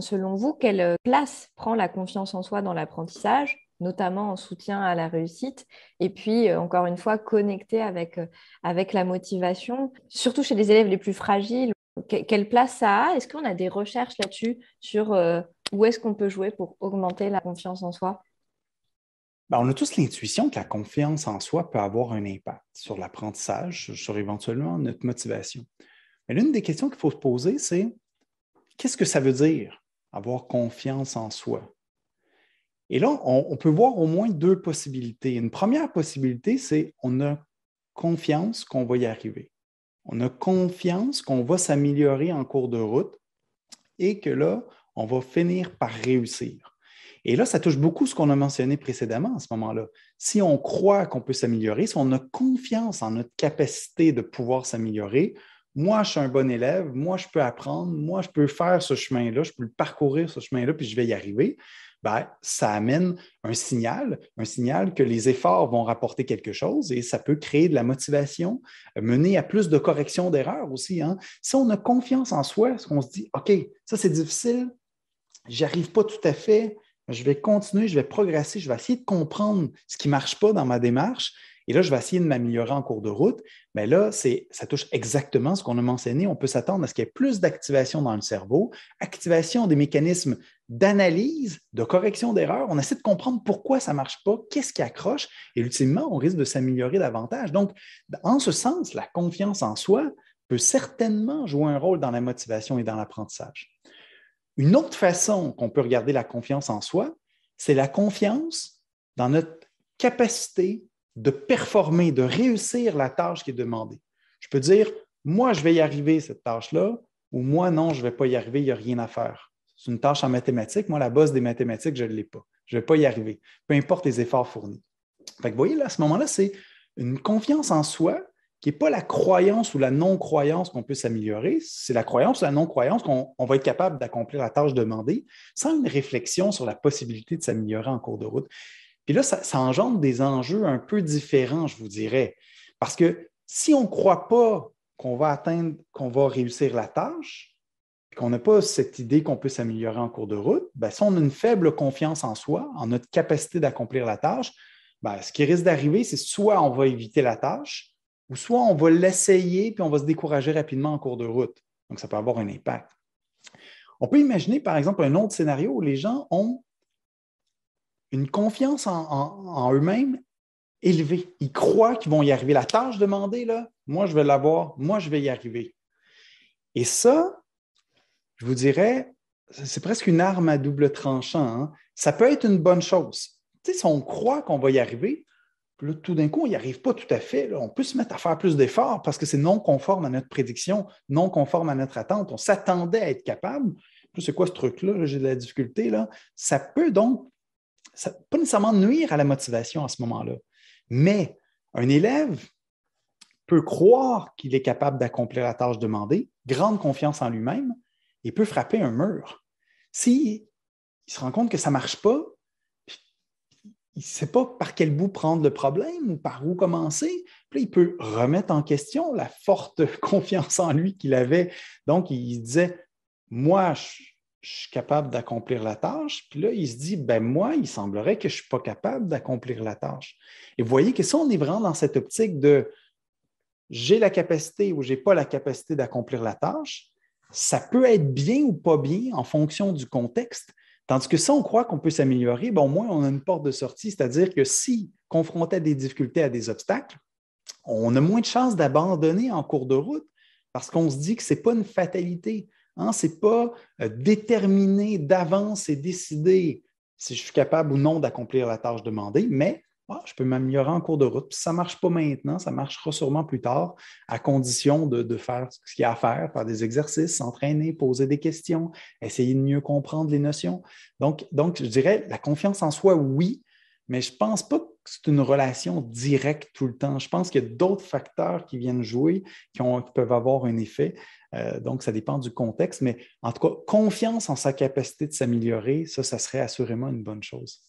Selon vous, quelle place prend la confiance en soi dans l'apprentissage, notamment en soutien à la réussite, et puis, encore une fois, connecté avec la motivation, surtout chez les élèves les plus fragiles, quelle place ça a? Est-ce qu'on a des recherches là-dessus sur où est-ce qu'on peut jouer pour augmenter la confiance en soi? Ben, on a tous l'intuition que la confiance en soi peut avoir un impact sur l'apprentissage, sur éventuellement notre motivation. Mais l'une des questions qu'il faut se poser, c'est qu'est-ce que ça veut dire avoir confiance en soi? Et là, on peut voir au moins deux possibilités. Une première possibilité, c'est on a confiance qu'on va y arriver. On a confiance qu'on va s'améliorer en cours de route et que là, on va finir par réussir. Et là, ça touche beaucoup ce qu'on a mentionné précédemment à ce moment-là. Si on croit qu'on peut s'améliorer, si on a confiance en notre capacité de pouvoir s'améliorer, moi, je suis un bon élève, moi, je peux apprendre, moi, je peux faire ce chemin-là, je peux le parcourir ce chemin-là, puis je vais y arriver. Ben, ça amène un signal que les efforts vont rapporter quelque chose et ça peut créer de la motivation, mener à plus de corrections d'erreurs aussi. Hein. Si on a confiance en soi, est-ce qu'on se dit, OK, ça c'est difficile, j'y arrive pas tout à fait, je vais continuer, je vais progresser, je vais essayer de comprendre ce qui ne marche pas dans ma démarche et là, je vais essayer de m'améliorer en cours de route. Mais là, ça touche exactement ce qu'on a mentionné. On peut s'attendre à ce qu'il y ait plus d'activation dans le cerveau, activation des mécanismes d'analyse, de correction d'erreurs. On essaie de comprendre pourquoi ça ne marche pas, qu'est-ce qui accroche et ultimement, on risque de s'améliorer davantage. Donc, en ce sens, la confiance en soi peut certainement jouer un rôle dans la motivation et dans l'apprentissage. Une autre façon qu'on peut regarder la confiance en soi, c'est la confiance dans notre capacité de performer, de réussir la tâche qui est demandée. Je peux dire, moi, je vais y arriver, cette tâche-là, ou moi, non, je ne vais pas y arriver, il n'y a rien à faire. C'est une tâche en mathématiques. Moi, la base des mathématiques, je ne l'ai pas. Je ne vais pas y arriver, peu importe les efforts fournis. Fait que vous voyez, là, à ce moment-là, c'est une confiance en soi qui n'est pas la croyance ou la non-croyance qu'on peut s'améliorer, c'est la croyance ou la non-croyance qu'on va être capable d'accomplir la tâche demandée sans une réflexion sur la possibilité de s'améliorer en cours de route. Puis là, ça engendre des enjeux un peu différents, je vous dirais. Parce que si on ne croit pas qu'on va atteindre, qu'on va réussir la tâche, puis qu'on n'a pas cette idée qu'on peut s'améliorer en cours de route, bien, si on a une faible confiance en soi, en notre capacité d'accomplir la tâche, bien, ce qui risque d'arriver, c'est soit on va éviter la tâche, ou soit on va l'essayer puis on va se décourager rapidement en cours de route. Donc, ça peut avoir un impact. On peut imaginer, par exemple, un autre scénario où les gens ont une confiance en eux-mêmes élevée. Ils croient qu'ils vont y arriver. La tâche demandée, là, moi, je vais l'avoir, moi, je vais y arriver. Et ça, je vous dirais, c'est presque une arme à double tranchant. Hein? Ça peut être une bonne chose. Tu sais, si on croit qu'on va y arriver, puis là, tout d'un coup, on n'y arrive pas tout à fait. Là. On peut se mettre à faire plus d'efforts parce que c'est non conforme à notre prédiction, non conforme à notre attente. On s'attendait à être capable. Puis c'est quoi ce truc-là? Là, j'ai de la difficulté. Là. Ça peut donc pas nécessairement nuire à la motivation à ce moment-là. Mais un élève peut croire qu'il est capable d'accomplir la tâche demandée, grande confiance en lui-même, et peut frapper un mur. S'il se rend compte que ça ne marche pas, il ne sait pas par quel bout prendre le problème ou par où commencer. Puis là, il peut remettre en question la forte confiance en lui qu'il avait. Donc, il disait, moi, je suis capable d'accomplir la tâche. Puis là, il se dit, ben moi, il semblerait que je ne suis pas capable d'accomplir la tâche. Et vous voyez que si on est vraiment dans cette optique de j'ai la capacité ou je n'ai pas la capacité d'accomplir la tâche, ça peut être bien ou pas bien en fonction du contexte. Tandis que si on croit qu'on peut s'améliorer, ben, au moins on a une porte de sortie, c'est-à-dire que si confronté à des difficultés, à des obstacles, on a moins de chances d'abandonner en cours de route parce qu'on se dit que ce n'est pas une fatalité. Hein? Ce n'est pas déterminé d'avance et décider si je suis capable ou non d'accomplir la tâche demandée, mais je peux m'améliorer en cours de route. Puis si ça ne marche pas maintenant, ça marchera sûrement plus tard, à condition de faire ce qu'il y a à faire des exercices, s'entraîner, poser des questions, essayer de mieux comprendre les notions. Donc, je dirais la confiance en soi, oui, mais je ne pense pas que c'est une relation directe tout le temps. Je pense qu'il y a d'autres facteurs qui viennent jouer, qui peuvent avoir un effet. Donc, ça dépend du contexte. Mais en tout cas, confiance en sa capacité de s'améliorer, ça serait assurément une bonne chose.